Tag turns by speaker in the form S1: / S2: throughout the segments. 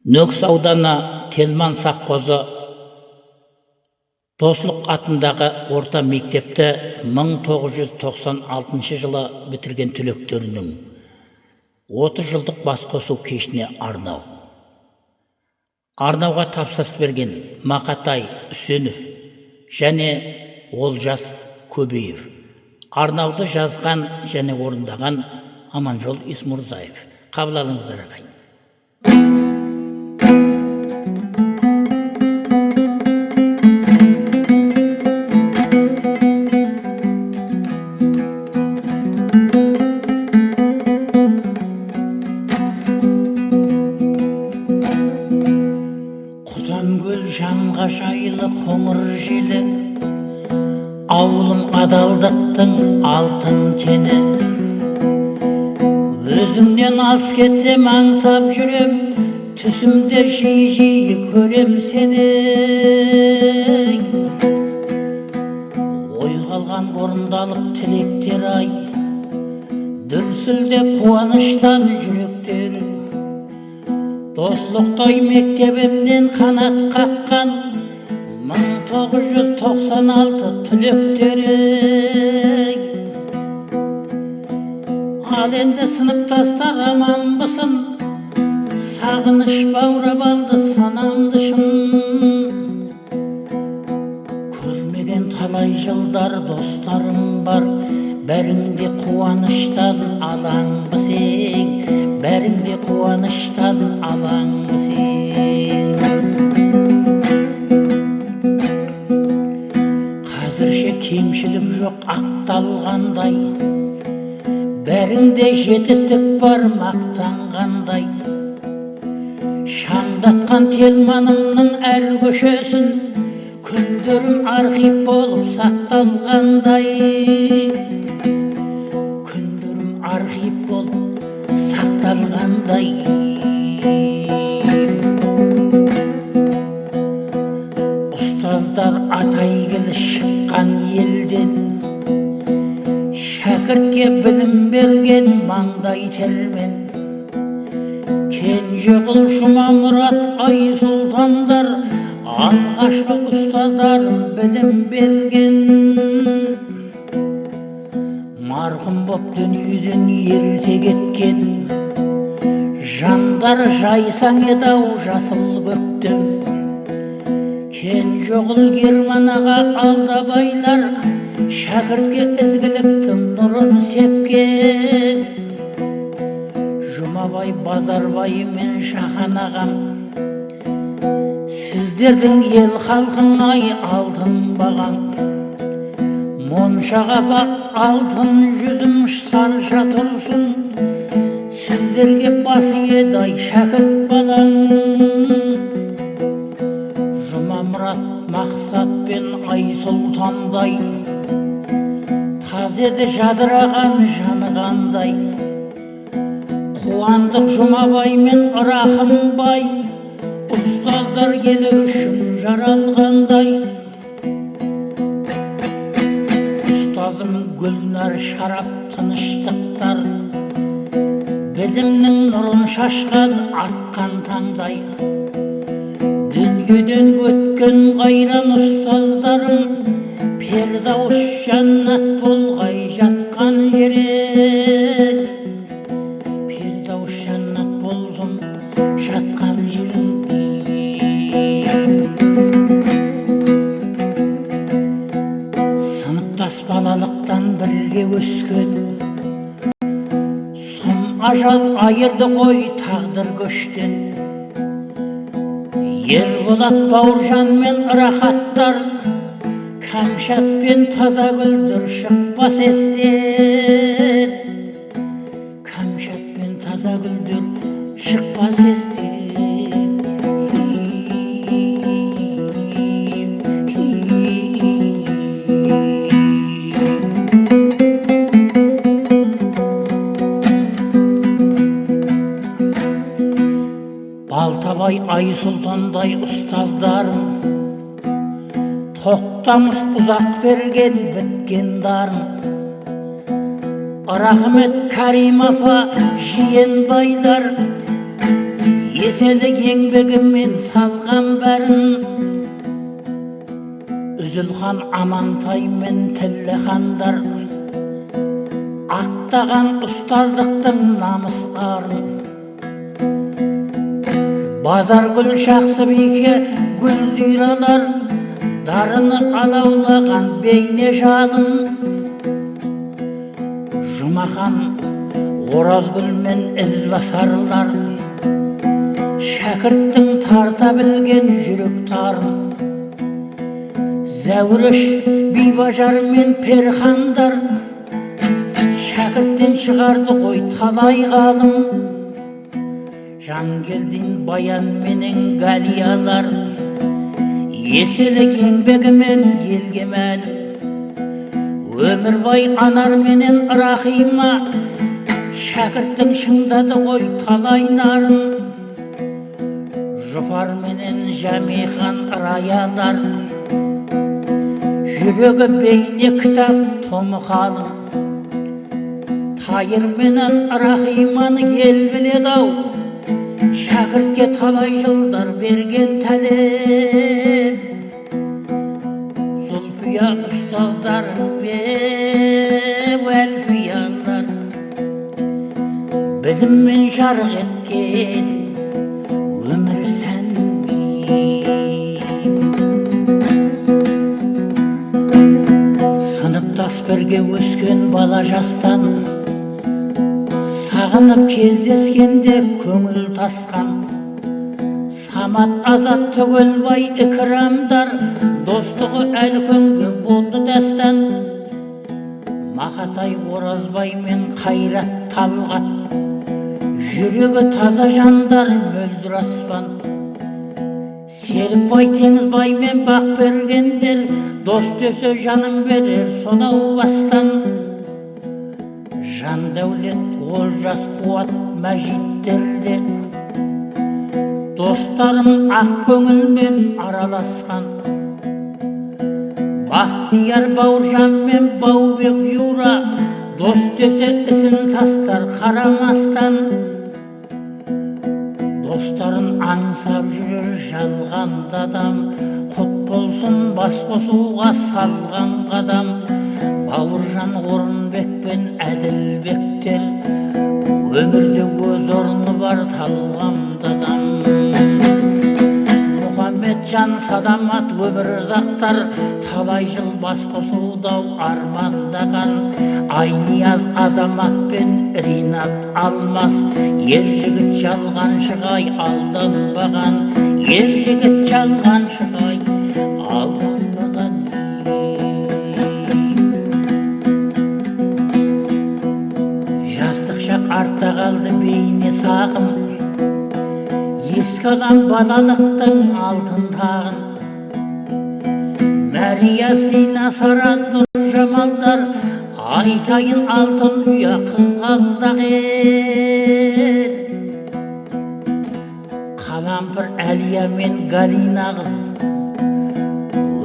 S1: Нөкіс ауданы Телман Саққозы Дослық атындағы орта мектепті 1996 жылы бітірген түлектерінің 30 жылдық басқосу кешіне арнау. Арнауға тапсырыс берген Мақатай Үсенов және Олжас Көбеев. Арнауды жазған және орындаған Аманжол Исмұрзаев. Қабыл алыңыздар ағайын. Жанға жайлы қоңыр желі, ауылым адалдықтың алтын кені. Өзіңнен алыс кетсем аңсап жүрем, түсімде жиі көрем сені. Ой қалған орындалып тілектер ай, дүрсілдеп қуаныштан жүректер. Дослықтай мектебімнен қанат қаққан 1996 түлектері. Ал енді сыныптастар аманбысың, сағыныш баурап алды санамды шын. Көрмеген талай жылдар достарым бар, бәріңде қуаныштан алаңбы сен, бәріңде қуаныштан алаңбы сен. Қазірше кемшілік жоқ ақталғандай, бәріңде жетістік бар мақтанғандай. Шаңдатқан Телманымның әр көшесін, күндерім архив болып сақталғандай. Күндерім архив болып сақталғандай. Ұстаздар атайгілі шыққан елден, шәкіртке білім берген маңдай термен. Кенжеғұл Жұмамұрат Айсұлтандар, алғашқы ұстаздарым білім берген. Марқұм боп дүниеден ерте кеткен, жандар жайсаң еді-ау жасыл көктем. Кенжеғұл Германаға Алдабайлар, шәкіртке ізгіліктің нұрын сепкен. Жұмабай Базарбай мен Шахан ағам, сіздердің ел халқың ай алтын бағам. Моншаға алтын жүзім сарша тұрсын, сіздерге басы еді-ай шәкірт балаң. Жұмамұрат Мақсат пен Айсұлтандай, таз еді жадыраған жаны қандай. Қуандық Жұмабай мен Рахымбай, ұстаздар келі үшін жаралғандай. Ұстазым Гүлнар Шарап тыныштықтар, білімнің нұрын шашқан атқан таңдай. Дүниеден өткен қайран ұстаздарым, пердауыс жаннат болғай жатқан жерен. Пердауыс жаннат болсын жатқан жерін. Сыныптас балалықтан бірге өскен, сұм ажал айырды ғой тағдыр көштен. Ерболат Бауыржан мен Рахаттар, Кәмшат пен Тазагүлдір шықпас естен. Кәмшат пен Тазагүлдір шықпас естен. Балтабай Айсұлтандай ұстаздарым, тоқтамыс ұзақ берген біткен дарын. Рахмет Каримова Жиенбайлар, Еселік еңбегіммен салған бәрін, Үзілхан Амантай мен Тілі хандар ақтаған ұстаздықтың намыс арын. Базаргүл Жақсыбике Гүлзиралар дарыны алаулаған бейне жалын. Жұмахан Оразгүл мен Ізбасарлар шәкірттің тарта білген жүрек тарын. Зәуреш Бибажар мен Перхандар шәкірттен шығарды ғой талай ғалым. Жангелдин Баян менен Галиялар еселік еңбегімен елге мәлім. Өмірбай Анар менен Рахима шәкірттің шыңдады ғой талай нарын. Жұфар менен Жәмихан Раялар жүрегі бейне кітап томы қалың. Тайыр менен Рахиманы ел біледі-ау, шәкіртке талай жылдар берген тәлім. Зұлфия ұстаздар Әлфиялар біліммен жарық еткен өмір сәнмен. Сыныптас бірге өскен бала жастан сағынып кездескенде көңіл тасқан. Самат Азат Түгелбай Икрамдар достығы әлі күнге болды дәстан. Мақатай Оразбай мен Қайрат Талғат жүрегі таза жандар мөлдір аспан. Серікбай Теңізбай мен Бақбергендер дос десе жаным берер сонау бастан. Жандәулет Олжас Қуат Мәжиттерде достарым ақ көңілмен араласқан. Бақтияр Бауыржан мен Баубек Юра дос десе ісін тастар қарамастан. Достарын аңсап жүрер жалған адам, құт болсын бас қосуға салған қадам. Бауыржан Орынбек пен Әділбектер өмірде өз орны бар талғамдадам. Мұхаммеджан Садамат өмір ұзақтар талай жыл бас қосудау армандаған. Айнияз Азамат пен Ринат Алмас ер жігіт жалғаншығай алданбаған. Ер жігіт жалғаншығай алданбаған. Жастық шақ артта қалды бейне сағым, ескі адам балалықтың алтын тағын. Мәрия Зина Сара Нұржамалдар айтайын алтын ұя қызғалдағыр. Қалампыр Әлия мен Галина қыз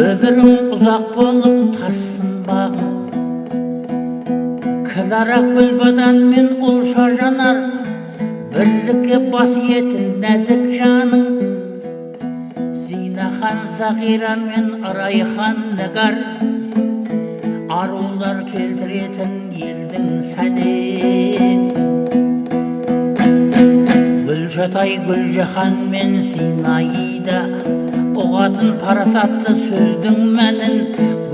S1: өмірің ұзақ болып тассын бағын. Клара Гүлбадан мен Ұлша Жанар бірлікке бас етін нәзік жаның. Зинахан Зағира мен Райхан Нігар арулар келтіретін елдің сәлем. Гүлжатай Гүлжахан мен Зинаида ұғатын парасатты сөздің мәнін.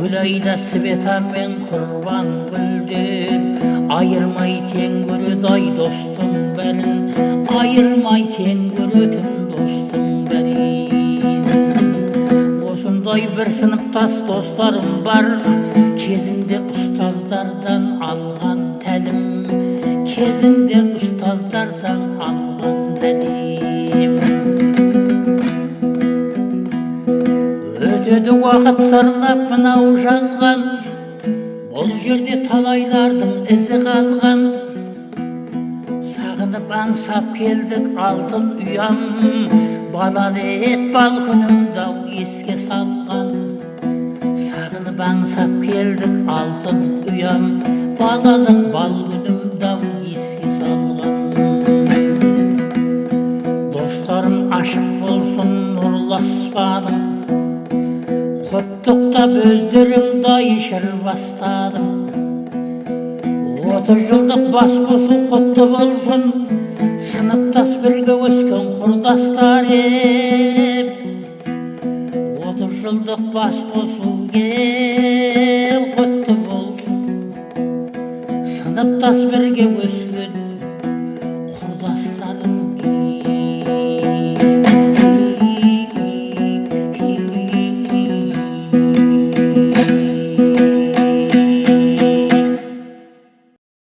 S1: Гүлайда Света мен Құрбан Гүлдер айырмай тең көреді ай достың бәрін. Айырмай тең көретін достың бәрін. Осындай бір сыныптас достарым бар, кезінде ұстаздардан алған тәлім. Кезінде ұстаздардан алған тәлім. Өтеді уақыт сырлап мынау жалған, бұл жерде талайлардың ізі қалған. Сағынып аңсап келдік алтын ұям, балалет бал күнімді-ау еске салған. Сағынып аңсап келдік алтын ұям, балалық бал күнімді-ау еске салған. Достар ашық болсын нұрлы аспаның. Құттықтап өздеріңді айшыр бастадым. 30 жылдық бас қосу құтты болсын, сыныптас бірге өскен құрдастарым. 30 жылдық бас қосу құтты болсын, сыныптас бірге өскен